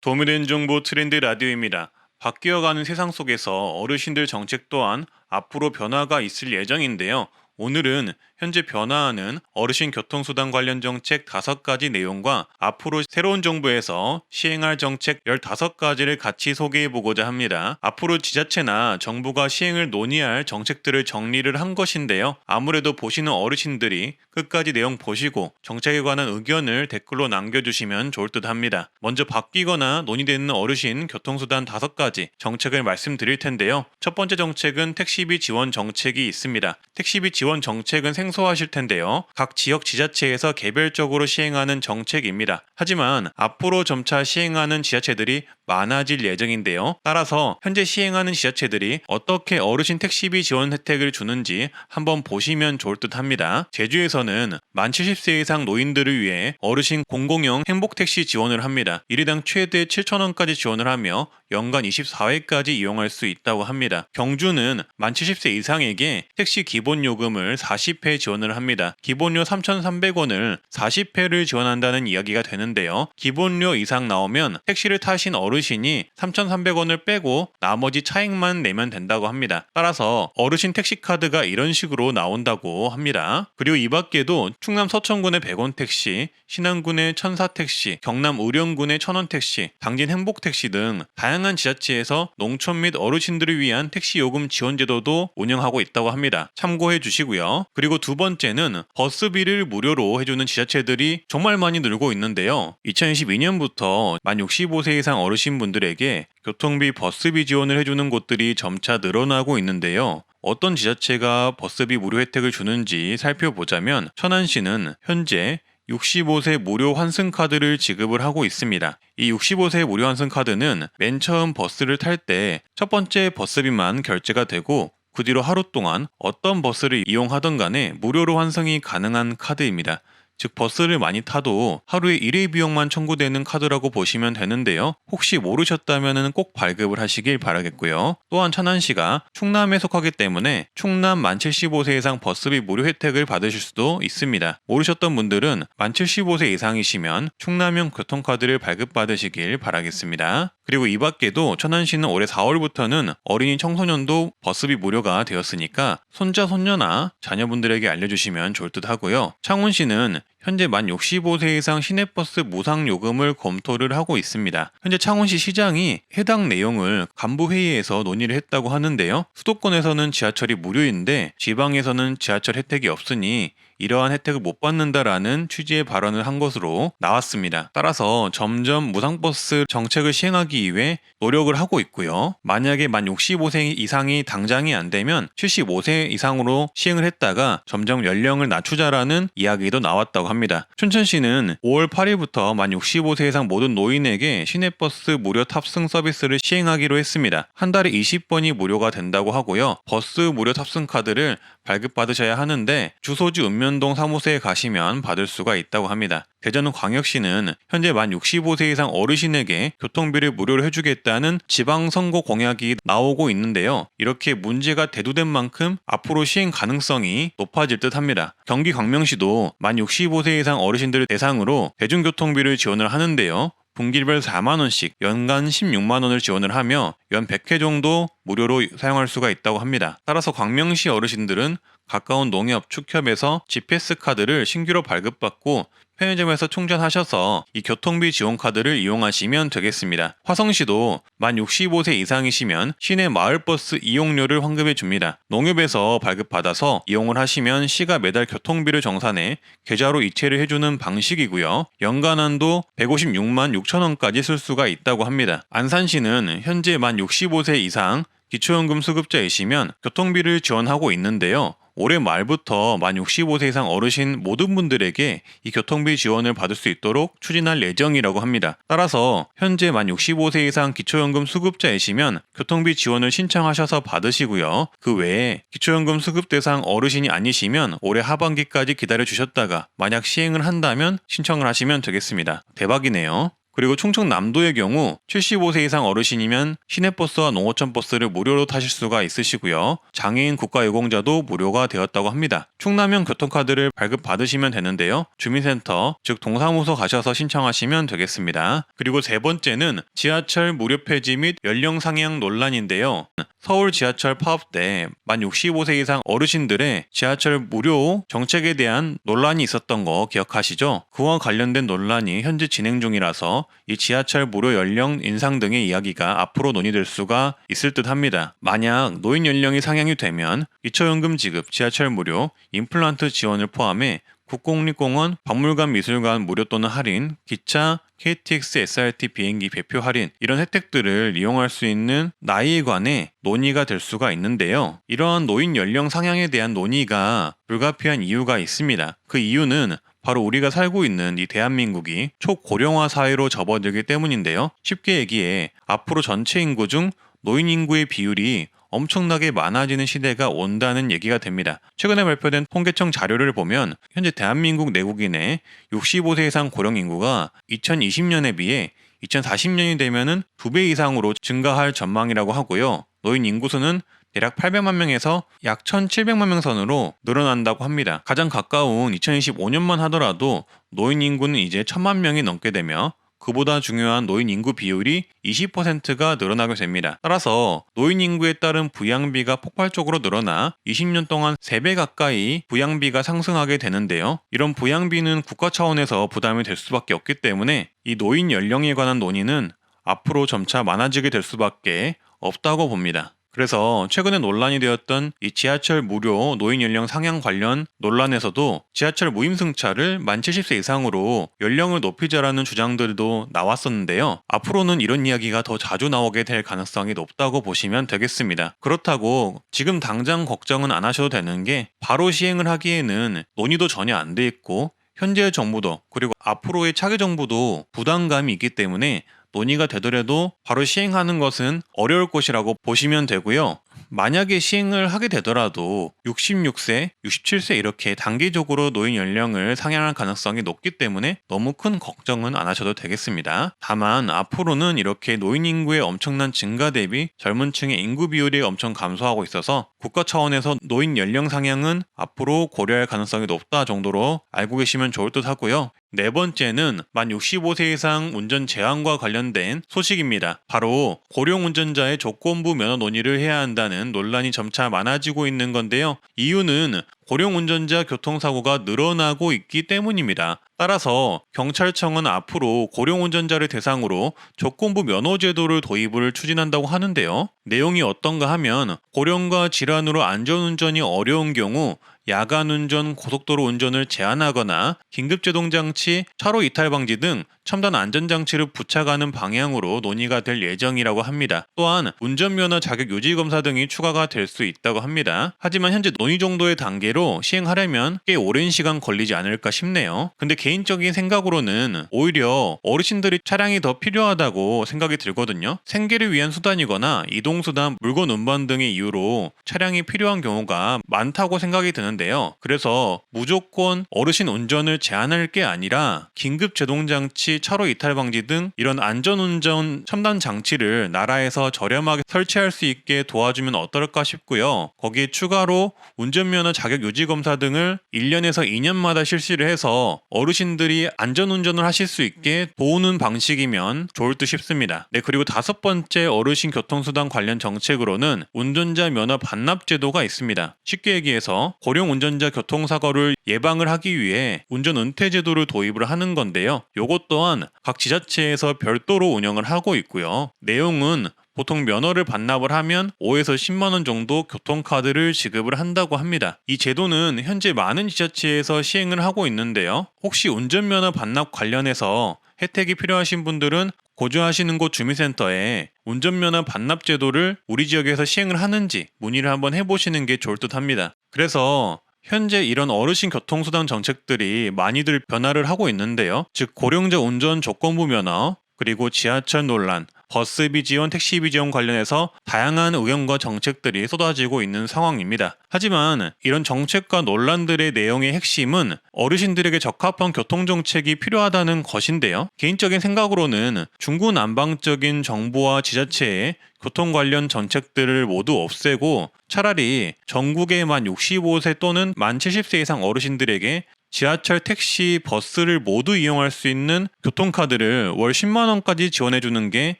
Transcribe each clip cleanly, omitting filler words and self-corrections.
도움이 되는 정보 트렌드 라디오입니다. 바뀌어가는 세상 속에서 어르신들 정책 또한 앞으로 변화가 있을 예정인데요. 오늘은 현재 변화하는 어르신 교통수단 관련 정책 5가지 내용과 앞으로 새로운 정부에서 시행할 정책 15가지를 같이 소개해 보고자 합니다. 앞으로 지자체나 정부가 시행을 논의할 정책들을 정리를 한 것인데요. 아무래도 보시는 어르신들이 끝까지 내용 보시고 정책에 관한 의견을 댓글로 남겨주시면 좋을 듯 합니다. 먼저 바뀌거나 논의되는 어르신 교통수단 5가지 정책을 말씀드릴 텐데요. 첫 번째 정책은 택시비 지원 정책이 있습니다. 택시비 지원 정책은 생소하실 텐데요. 각 지역 지자체에서 개별적으로 시행하는 정책입니다. 하지만 앞으로 점차 시행하는 지자체들이 많아질 예정인데요. 따라서 현재 시행하는 지자체들이 어떻게 어르신 택시비 지원 혜택을 주는지 한번 보시면 좋을 듯 합니다. 제주에서는 만 70세 이상 노인들을 위해 어르신 공공형 행복택시 지원을 합니다. 일회당 최대 7,000원까지 지원을 하며 연간 24회까지 이용할 수 있다고 합니다. 경주는 만 70세 이상에게 택시 기본요금을 40회 지원을 합니다. 기본료 3,300원을 40회를 지원한다는 이야기가 되는데요. 기본료 이상 나오면 택시를 타신 어르신이 3,300원을 빼고 나머지 차익만 내면 된다고 합니다. 따라서 어르신 택시카드가 이런 식으로 나온다고 합니다. 그리고 이 밖에도 충남 서천군의 100원 택시, 신안군의 천사 택시, 경남 의령군의 1,000원 택시, 당진 행복택시 등 다양한 지자체에서 농촌 및 어르신들을 위한 택시 요금 지원 제도도 운영하고 있다고 합니다. 참고해 주시고요. 그리고 두 번째는 버스비를 무료로 해주는 지자체들이 정말 많이 늘고 있는데요. 2022년부터 만 65세 이상 어르신분들에게 교통비 버스비 지원을 해주는 곳들이 점차 늘어나고 있는데요. 어떤 지자체가 버스비 무료 혜택을 주는지 살펴보자면 천안시는 현재 65세 무료 환승카드를 지급을 하고 있습니다. 이 65세 무료 환승카드는 맨 처음 버스를 탈 때 첫 번째 버스비만 결제가 되고 그 뒤로 하루 동안 어떤 버스를 이용하던 간에 무료로 환승이 가능한 카드입니다. 즉 버스를 많이 타도 하루에 1회 비용만 청구되는 카드라고 보시면 되는데요. 혹시 모르셨다면 꼭 발급을 하시길 바라겠고요. 또한 천안시가 충남에 속하기 때문에 충남 만 75세 이상 버스비 무료 혜택을 받으실 수도 있습니다. 모르셨던 분들은 만 75세 이상이시면 충남형 교통카드를 발급받으시길 바라겠습니다. 그리고 이 밖에도 천안시는 올해 4월부터는 어린이 청소년도 버스비 무료가 되었으니까 손자 손녀나 자녀분들에게 알려주시면 좋을 듯 하고요. 창원시는 현재 만 65세 이상 시내버스 무상 요금을 검토를 하고 있습니다. 현재 창원시 시장이 해당 내용을 간부회의에서 논의를 했다고 하는데요. 수도권에서는 지하철이 무료인데 지방에서는 지하철 혜택이 없으니 이러한 혜택을 못 받는다라는 취지의 발언을 한 것으로 나왔습니다. 따라서 점점 무상버스 정책을 시행하기 위해 노력을 하고 있고요. 만약에 만 65세 이상이 당장이 안 되면 75세 이상으로 시행을 했다가 점점 연령을 낮추자라는 이야기도 나왔다고 합니다. 춘천시는 5월 8일부터 만 65세 이상 모든 노인에게 시내버스 무료 탑승 서비스를 시행하기로 했습니다. 한 달에 20번이 무료가 된다고 하고요. 버스 무료 탑승 카드를 발급받으셔야 하는데 주소지 읍면동 사무소에 가시면 받을 수가 있다고 합니다. 대전광역시는 현재 만 65세 이상 어르신에게 교통비를 무료로 해주겠다는 지방선거 공약이 나오고 있는데요. 이렇게 문제가 대두된 만큼 앞으로 시행 가능성이 높아질 듯 합니다. 경기 광명시도 만 65세 이상 어르신들을 대상으로 대중교통비를 지원을 하는데요. 분기별 4만원씩 연간 16만원을 지원을 하며 연 100회 정도 무료로 사용할 수가 있다고 합니다. 따라서 광명시 어르신들은 가까운 농협, 축협에서 GPS 카드를 신규로 발급받고 편의점에서 충전하셔서 이 교통비 지원 카드를 이용하시면 되겠습니다. 화성시도 만 65세 이상이시면 시내 마을버스 이용료를 환급해 줍니다. 농협에서 발급받아서 이용을 하시면 시가 매달 교통비를 정산해 계좌로 이체를 해주는 방식이고요. 연간 한도 156만 6천원까지 쓸 수가 있다고 합니다. 안산시는 현재 만 65세 이상 기초연금 수급자이시면 교통비를 지원하고 있는데요. 올해 말부터 만 65세 이상 어르신 모든 분들에게 이 교통비 지원을 받을 수 있도록 추진할 예정이라고 합니다. 따라서 현재 만 65세 이상 기초연금 수급자이시면 교통비 지원을 신청하셔서 받으시고요. 그 외에 기초연금 수급 대상 어르신이 아니시면 올해 하반기까지 기다려 주셨다가 만약 시행을 한다면 신청을 하시면 되겠습니다. 대박이네요. 그리고 충청남도의 경우 75세 이상 어르신이면 시내버스와 농어촌 버스를 무료로 타실 수가 있으시고요. 장애인 국가유공자도 무료가 되었다고 합니다. 충남형 교통카드를 발급받으시면 되는데요. 주민센터, 즉 동사무소 가셔서 신청하시면 되겠습니다. 그리고 세 번째는 지하철 무료 폐지 및 연령 상향 논란인데요. 서울 지하철 파업 때 만 65세 이상 어르신들의 지하철 무료 정책에 대한 논란이 있었던 거 기억하시죠? 그와 관련된 논란이 현재 진행 중이라서 이 지하철 무료 연령 인상 등의 이야기가 앞으로 논의될 수가 있을 듯 합니다. 만약 노인 연령이 상향이 되면 기초연금 지급, 지하철 무료, 임플란트 지원을 포함해 국공립공원, 박물관, 미술관 무료 또는 할인, 기차, KTX, SRT 비행기 배표 할인 이런 혜택들을 이용할 수 있는 나이에 관해 논의가 될 수가 있는데요. 이러한 노인 연령 상향에 대한 논의가 불가피한 이유가 있습니다. 그 이유는 바로 우리가 살고 있는 이 대한민국이 초고령화 사회로 접어들기 때문인데요. 쉽게 얘기해 앞으로 전체 인구 중 노인 인구의 비율이 엄청나게 많아지는 시대가 온다는 얘기가 됩니다. 최근에 발표된 통계청 자료를 보면 현재 대한민국 내국인의 65세 이상 고령 인구가 2020년에 비해 2040년이 되면은 2배 이상으로 증가할 전망이라고 하고요. 노인 인구수는 대략 800만 명에서 약 1,700만 명 선으로 늘어난다고 합니다. 가장 가까운 2025년만 하더라도 노인 인구는 이제 1,000만 명이 넘게 되며 그보다 중요한 노인 인구 비율이 20%가 늘어나게 됩니다. 따라서 노인 인구에 따른 부양비가 폭발적으로 늘어나 20년 동안 3배 가까이 부양비가 상승하게 되는데요. 이런 부양비는 국가 차원에서 부담이 될 수밖에 없기 때문에 이 노인 연령에 관한 논의는 앞으로 점차 많아지게 될 수밖에 없다고 봅니다. 그래서 최근에 논란이 되었던 이 지하철 무료 노인 연령 상향 관련 논란에서도 지하철 무임승차를 만 70세 이상으로 연령을 높이자라는 주장들도 나왔었는데요. 앞으로는 이런 이야기가 더 자주 나오게 될 가능성이 높다고 보시면 되겠습니다. 그렇다고 지금 당장 걱정은 안 하셔도 되는 게 바로 시행을 하기에는 논의도 전혀 안 돼 있고 현재 정부도 그리고 앞으로의 차기 정부도 부담감이 있기 때문에 논의가 되더라도 바로 시행하는 것은 어려울 것이라고 보시면 되고요. 만약에 시행을 하게 되더라도 66세, 67세 이렇게 단기적으로 노인 연령을 상향할 가능성이 높기 때문에 너무 큰 걱정은 안 하셔도 되겠습니다. 다만 앞으로는 이렇게 노인 인구의 엄청난 증가 대비 젊은 층의 인구 비율이 엄청 감소하고 있어서 국가 차원에서 노인 연령 상향은 앞으로 고려할 가능성이 높다 정도로 알고 계시면 좋을 듯 하고요. 네 번째는 만 65세 이상 운전 제한과 관련된 소식입니다. 바로 고령 운전자의 조건부 면허 논의를 해야 한다는 논란이 점차 많아지고 있는 건데요. 이유는 고령 운전자 교통사고가 늘어나고 있기 때문입니다. 따라서 경찰청은 앞으로 고령 운전자를 대상으로 조건부 면허 제도를 도입을 추진한다고 하는데요. 내용이 어떤가 하면 고령과 질환으로 안전운전이 어려운 경우 야간 운전, 고속도로 운전을 제한하거나 긴급제동장치, 차로 이탈 방지 등 첨단 안전장치를 부착하는 방향으로 논의가 될 예정이라고 합니다. 또한 운전면허 자격 유지 검사 등이 추가가 될 수 있다고 합니다. 하지만 현재 논의 정도의 단계로 시행하려면 꽤 오랜 시간 걸리지 않을까 싶네요. 근데 개인적인 생각으로는 오히려 어르신들이 차량이 더 필요하다고 생각이 들거든요. 생계를 위한 수단이거나 이동수단, 물건 운반 등의 이유로 차량이 필요한 경우가 많다고 생각이 드는데요. 그래서 무조건 어르신 운전을 제한할 게 아니라 긴급 제동장치, 차로 이탈 방지 등 이런 안전운전 첨단 장치를 나라에서 저렴하게 설치할 수 있게 도와주면 어떨까 싶고요. 거기에 추가로 운전면허 자격 유지 검사 등을 1년에서 2년마다 실시를 해서 어르신들이 안전운전을 하실 수 있게 도우는 방식이면 좋을 듯 싶습니다. 네, 그리고 다섯 번째 어르신 교통수단 관련 정책으로는 운전자 면허 반납 제도가 있습니다. 쉽게 얘기해서 고령 운전자 교통사고를 예방을 하기 위해 운전 은퇴 제도를 도입을 하는 건데요. 요것 또한 각 지자체에서 별도로 운영을 하고 있고요. 내용은 보통 면허를 반납을 하면 5에서 10만 원 정도 교통카드를 지급을 한다고 합니다. 이 제도는 현재 많은 지자체에서 시행을 하고 있는데요. 혹시 운전면허 반납 관련해서 혜택이 필요하신 분들은 거주하시는 곳 주민센터에 운전면허 반납 제도를 우리 지역에서 시행을 하는지 문의를 한번 해보시는 게 좋을 듯 합니다. 그래서 현재 이런 어르신 교통수단 정책들이 많이들 변화를 하고 있는데요. 즉 고령자 운전 조건부 면허, 그리고 지하철 논란, 버스비 지원, 택시비 지원 관련해서 다양한 의견과 정책들이 쏟아지고 있는 상황입니다. 하지만 이런 정책과 논란들의 내용의 핵심은 어르신들에게 적합한 교통정책이 필요하다는 것인데요. 개인적인 생각으로는 중구난방적인 정부와 지자체의 교통 관련 정책들을 모두 없애고 차라리 전국의 만 65세 또는 만 70세 이상 어르신들에게 지하철, 택시, 버스를 모두 이용할 수 있는 교통카드를 월 10만 원까지 지원해주는 게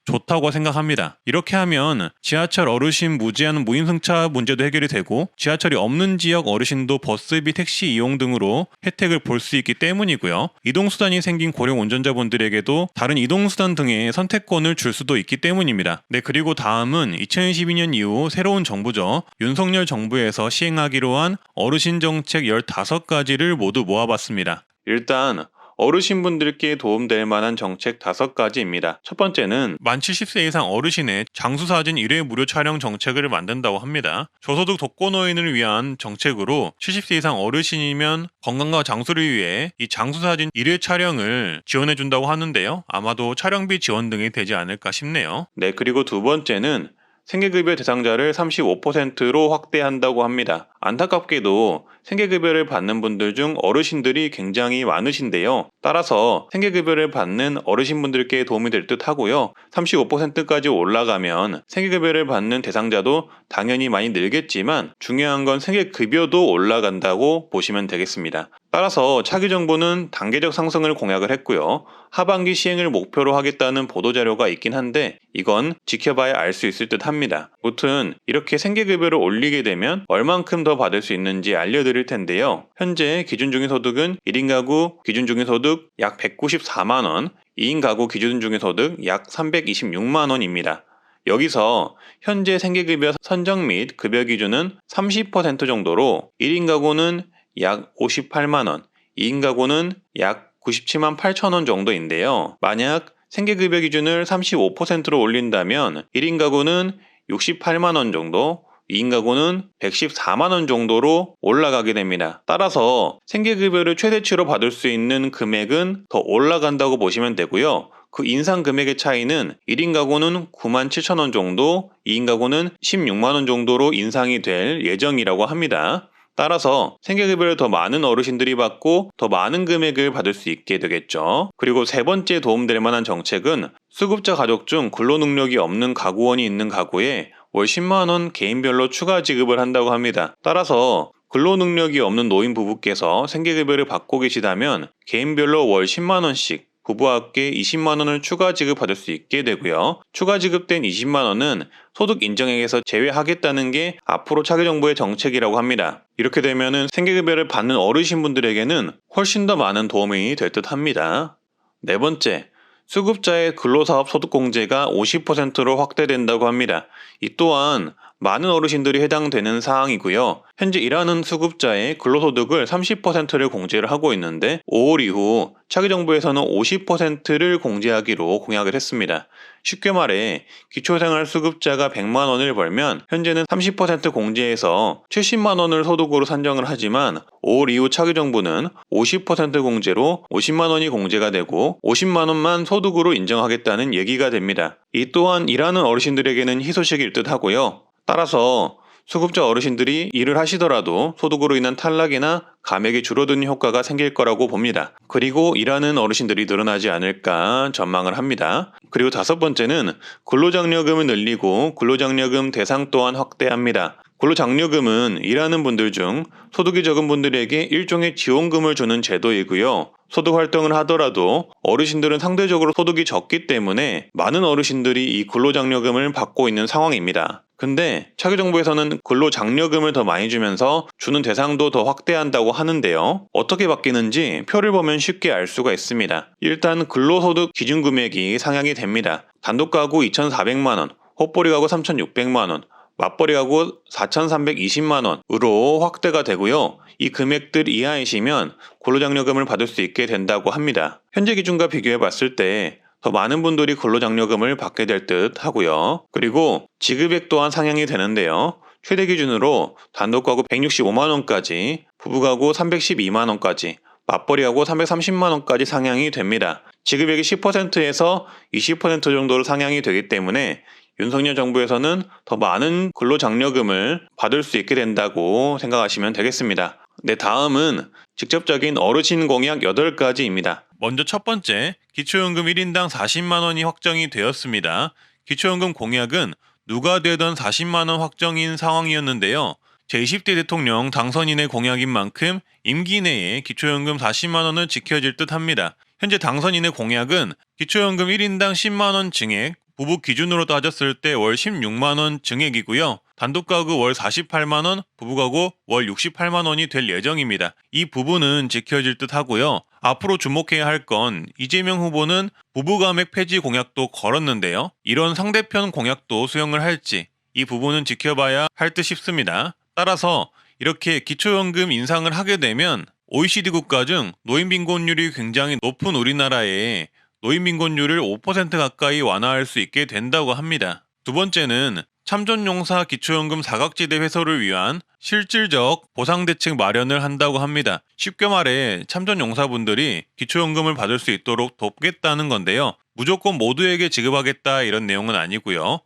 좋다고 생각합니다. 이렇게 하면 지하철 어르신 무제한 무임승차 문제도 해결이 되고 지하철이 없는 지역 어르신도 버스비, 택시 이용 등으로 혜택을 볼 수 있기 때문이고요. 이동수단이 생긴 고령 운전자분들에게도 다른 이동수단 등의 선택권을 줄 수도 있기 때문입니다. 네, 그리고 다음은 2022년 이후 새로운 정부죠. 윤석열 정부에서 시행하기로 한 어르신 정책 15가지를 모두 모아봤습니다. 일단 어르신분들께 도움될 만한 정책 5가지입니다. 첫 번째는 만 70세 이상 어르신의 장수사진 1회 무료 촬영 정책을 만든다고 합니다. 저소득 독거노인을 위한 정책으로 70세 이상 어르신이면 건강과 장수를 위해 이 장수사진 1회 촬영을 지원해준다고 하는데요. 아마도 촬영비 지원 등이 되지 않을까 싶네요. 네, 그리고 두 번째는 생계급여 대상자를 35%로 확대한다고 합니다. 안타깝게도 생계급여를 받는 분들 중 어르신들이 굉장히 많으신데요. 따라서 생계급여를 받는 어르신분들께 도움이 될 듯 하고요. 35%까지 올라가면 생계급여를 받는 대상자도 당연히 많이 늘겠지만 중요한 건 생계급여도 올라간다고 보시면 되겠습니다. 따라서 차기 정부는 단계적 상승을 공약을 했고요. 하반기 시행을 목표로 하겠다는 보도자료가 있긴 한데 이건 지켜봐야 알 수 있을 듯 합니다. 무튼 이렇게 생계급여를 올리게 되면 얼만큼 더 받을 수 있는지 알려드릴 텐데요. 현재 기준중위소득은 1인 가구 기준중위소득 약 194만원, 2인 가구 기준중위소득 약 326만원입니다. 여기서 현재 생계급여 선정 및 급여 기준은 30% 정도로 1인 가구는 약 58만원, 2인 가구는 약 97만 8천원 정도인데요. 만약 생계급여 기준을 35%로 올린다면 1인 가구는 68만원 정도, 2인 가구는 114만원 정도로 올라가게 됩니다. 따라서 생계급여를 최대치로 받을 수 있는 금액은 더 올라간다고 보시면 되고요. 그 인상 금액의 차이는 1인 가구는 9만 7천원 정도, 2인 가구는 16만원 정도로 인상이 될 예정이라고 합니다. 따라서 생계급여를 더 많은 어르신들이 받고 더 많은 금액을 받을 수 있게 되겠죠. 그리고 세 번째 도움될 만한 정책은 수급자 가족 중 근로능력이 없는 가구원이 있는 가구에 월 10만원 개인별로 추가 지급을 한다고 합니다. 따라서 근로능력이 없는 노인 부부께서 생계급여를 받고 계시다면 개인별로 월 10만원씩 부부와 함께 20만원을 추가 지급받을 수 있게 되고요. 추가 지급된 20만원은 소득 인정액에서 제외하겠다는 게 앞으로 차기 정부의 정책이라고 합니다. 이렇게 되면 생계급여를 받는 어르신분들에게는 훨씬 더 많은 도움이 될 듯 합니다. 네 번째, 수급자의 근로사업 소득공제가 50%로 확대된다고 합니다. 이 또한 많은 어르신들이 해당되는 사항이고요. 현재 일하는 수급자의 근로소득을 30%를 공제를 하고 있는데 5월 이후 차기 정부에서는 50%를 공제하기로 공약을 했습니다. 쉽게 말해 기초생활수급자가 100만 원을 벌면 현재는 30% 공제해서 70만 원을 소득으로 산정을 하지만 5월 이후 차기 정부는 50% 공제로 50만 원이 공제가 되고 50만 원만 소득으로 인정하겠다는 얘기가 됩니다. 이 또한 일하는 어르신들에게는 희소식일 듯 하고요. 따라서 수급자 어르신들이 일을 하시더라도 소득으로 인한 탈락이나 감액이 줄어드는 효과가 생길 거라고 봅니다. 그리고 일하는 어르신들이 늘어나지 않을까 전망을 합니다. 그리고 다섯 번째는 근로장려금을 늘리고 근로장려금 대상 또한 확대합니다. 근로장려금은 일하는 분들 중 소득이 적은 분들에게 일종의 지원금을 주는 제도이고요. 소득 활동을 하더라도 어르신들은 상대적으로 소득이 적기 때문에 많은 어르신들이 이 근로장려금을 받고 있는 상황입니다. 근데 차기 정부에서는 근로장려금을 더 많이 주면서 주는 대상도 더 확대한다고 하는데요. 어떻게 바뀌는지 표를 보면 쉽게 알 수가 있습니다. 일단 근로소득 기준금액이 상향이 됩니다. 단독가구 2,400만원, 헛벌이 가구 3,600만원, 맞벌이 가구 4,320만원으로 확대가 되고요. 이 금액들 이하이시면 근로장려금을 받을 수 있게 된다고 합니다. 현재 기준과 비교해 봤을 때 더 많은 분들이 근로장려금을 받게 될 듯 하고요. 그리고 지급액 또한 상향이 되는데요. 최대 기준으로 단독가구 165만원까지, 부부가구 312만원까지, 맞벌이하고 330만원까지 상향이 됩니다. 지급액이 10%에서 20% 정도로 상향이 되기 때문에 윤석열 정부에서는 더 많은 근로장려금을 받을 수 있게 된다고 생각하시면 되겠습니다. 네, 다음은 직접적인 어르신 공약 8가지입니다. 먼저 첫 번째, 기초연금 1인당 40만 원이 확정이 되었습니다. 기초연금 공약은 누가 되던 40만 원 확정인 상황이었는데요. 제20대 대통령 당선인의 공약인 만큼 임기 내에 기초연금 40만 원을 지켜질 듯 합니다. 현재 당선인의 공약은 기초연금 1인당 10만 원 증액, 부부 기준으로 따졌을 때 월 16만 원 증액이고요. 단독가구 월 48만 원, 부부가구 월 68만 원이 될 예정입니다. 이 부분은 지켜질 듯 하고요. 앞으로 주목해야 할 건 이재명 후보는 부부감액 폐지 공약도 걸었는데요. 이런 상대편 공약도 수용을 할지 이 부분은 지켜봐야 할 듯 싶습니다. 따라서 이렇게 기초연금 인상을 하게 되면 OECD 국가 중 노인빈곤율이 굉장히 높은 우리나라에 노인빈곤율을 5% 가까이 완화할 수 있게 된다고 합니다. 두 번째는 참전용사 기초연금 사각지대 해소를 위한 실질적 보상대책 마련을 한다고 합니다. 쉽게 말해 참전용사분들이 기초연금을 받을 수 있도록 돕겠다는 건데요. 무조건 모두에게 지급하겠다 이런 내용은 아니고요.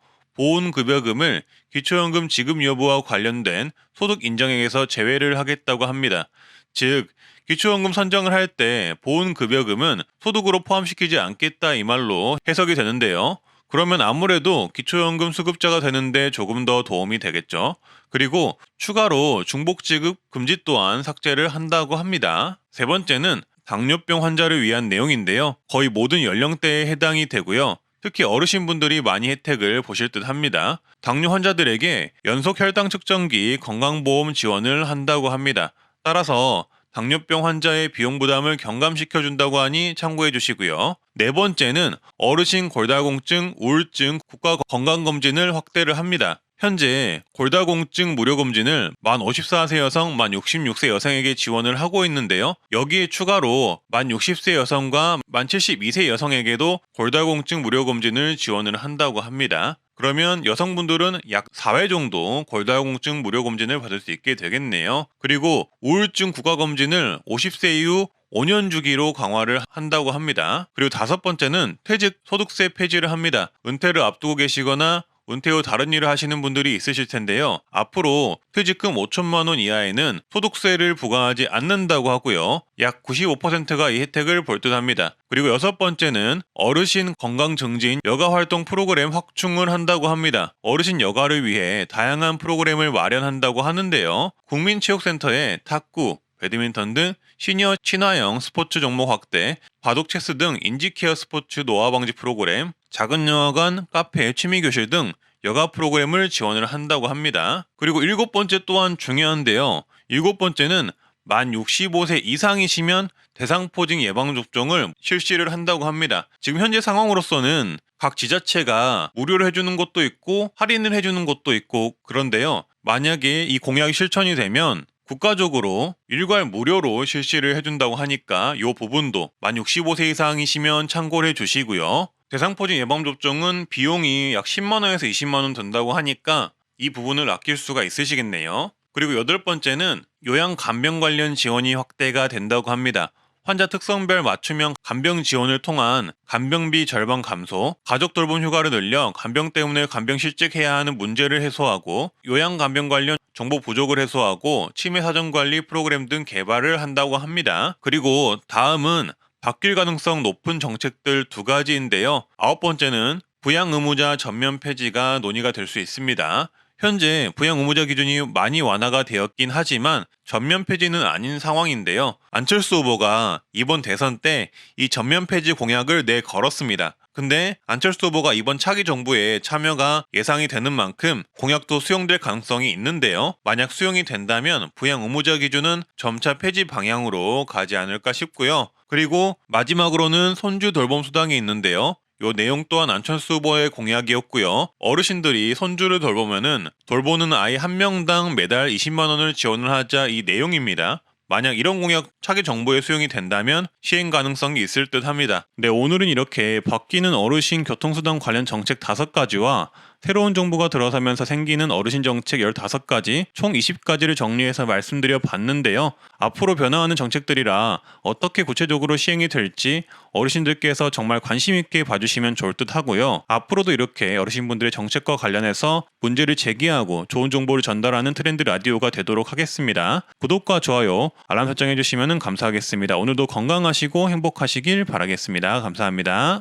보훈급여금을 기초연금 지급 여부와 관련된 소득 인정액에서 제외를 하겠다고 합니다. 즉, 기초연금 선정을 할 때 보훈급여금은 소득으로 포함시키지 않겠다 이 말로 해석이 되는데요. 그러면 아무래도 기초연금 수급자가 되는데 조금 더 도움이 되겠죠. 그리고 추가로 중복지급 금지 또한 삭제를 한다고 합니다. 세 번째는 당뇨병 환자를 위한 내용인데요. 거의 모든 연령대에 해당이 되고요. 특히 어르신분들이 많이 혜택을 보실 듯 합니다. 당뇨 환자들에게 연속 혈당 측정기 건강보험 지원을 한다고 합니다. 따라서 당뇨병 환자의 비용 부담을 경감시켜준다고 하니 참고해 주시고요. 네 번째는 어르신 골다공증, 우울증 국가 건강검진을 확대를 합니다. 현재 골다공증 무료검진을 만 54세 여성, 만 66세 여성에게 지원을 하고 있는데요. 여기에 추가로 만 60세 여성과 만 72세 여성에게도 골다공증 무료검진을 지원을 한다고 합니다. 그러면 여성분들은 약 4회 정도 골다공증 무료검진을 받을 수 있게 되겠네요. 그리고 우울증 국가검진을 50세 이후 5년 주기로 강화를 한다고 합니다. 그리고 다섯 번째는 퇴직 소득세 폐지를 합니다. 은퇴를 앞두고 계시거나 은퇴 후 다른 일을 하시는 분들이 있으실 텐데요. 앞으로 퇴직금 5천만 원 이하에는 소득세를 부과하지 않는다고 하고요. 약 95%가 이 혜택을 볼 듯합니다. 그리고 여섯 번째는 어르신 건강 증진 여가 활동 프로그램 확충을 한다고 합니다. 어르신 여가를 위해 다양한 프로그램을 마련한다고 하는데요. 국민체육센터에 탁구, 배드민턴 등 시니어 친화형 스포츠 종목 확대, 바둑 체스 등 인지케어 스포츠 노화 방지 프로그램, 작은 영화관, 카페, 취미교실 등 여가 프로그램을 지원을 한다고 합니다. 그리고 일곱 번째 또한 중요한데요. 일곱 번째는 만 65세 이상이시면 대상포진 예방접종을 실시를 한다고 합니다. 지금 현재 상황으로서는 각 지자체가 무료로 해주는 곳도 있고 할인을 해주는 곳도 있고 그런데요. 만약에 이 공약이 실천이 되면 국가적으로 일괄 무료로 실시를 해준다고 하니까 이 부분도 만 65세 이상이시면 참고를 해주시고요. 대상포진 예방접종은 비용이 약 10만 원에서 20만 원 든다고 하니까 이 부분을 아낄 수가 있으시겠네요. 그리고 여덟 번째는 요양 간병 관련 지원이 확대가 된다고 합니다. 환자 특성별 맞춤형 간병 지원을 통한 간병비 절반 감소, 가족 돌봄 휴가를 늘려 간병 때문에 간병 실직해야 하는 문제를 해소하고 요양 간병 관련 정보 부족을 해소하고 치매 사전 관리 프로그램 등 개발을 한다고 합니다. 그리고 다음은 바뀔 가능성 높은 정책들 두 가지인데요. 아홉 번째는 부양 의무자 전면 폐지가 논의가 될 수 있습니다. 현재 부양 의무자 기준이 많이 완화가 되었긴 하지만 전면 폐지는 아닌 상황인데요. 안철수 후보가 이번 대선 때 이 전면 폐지 공약을 내걸었습니다. 근데 안철수 후보가 이번 차기 정부에 참여가 예상이 되는 만큼 공약도 수용될 가능성이 있는데요. 만약 수용이 된다면 부양 의무자 기준은 점차 폐지 방향으로 가지 않을까 싶고요. 그리고 마지막으로는 손주 돌봄 수당이 있는데요. 요 내용 또한 안철수 후보의 공약이었고요. 어르신들이 손주를 돌보면은 돌보는 아이 한 명당 매달 20만 원을 지원을 하자 이 내용입니다. 만약 이런 공약 차기 정부에 수용이 된다면 시행 가능성이 있을 듯 합니다. 네, 오늘은 이렇게 바뀌는 어르신 교통수단 관련 정책 5가지와 새로운 정부가 들어서면서 생기는 어르신 정책 15가지, 총 20가지를 정리해서 말씀드려 봤는데요. 앞으로 변화하는 정책들이라 어떻게 구체적으로 시행이 될지 어르신들께서 정말 관심 있게 봐주시면 좋을 듯 하고요. 앞으로도 이렇게 어르신분들의 정책과 관련해서 문제를 제기하고 좋은 정보를 전달하는 트렌드 라디오가 되도록 하겠습니다. 구독과 좋아요, 알람 설정해 주시면 감사하겠습니다. 오늘도 건강하시고 행복하시길 바라겠습니다. 감사합니다.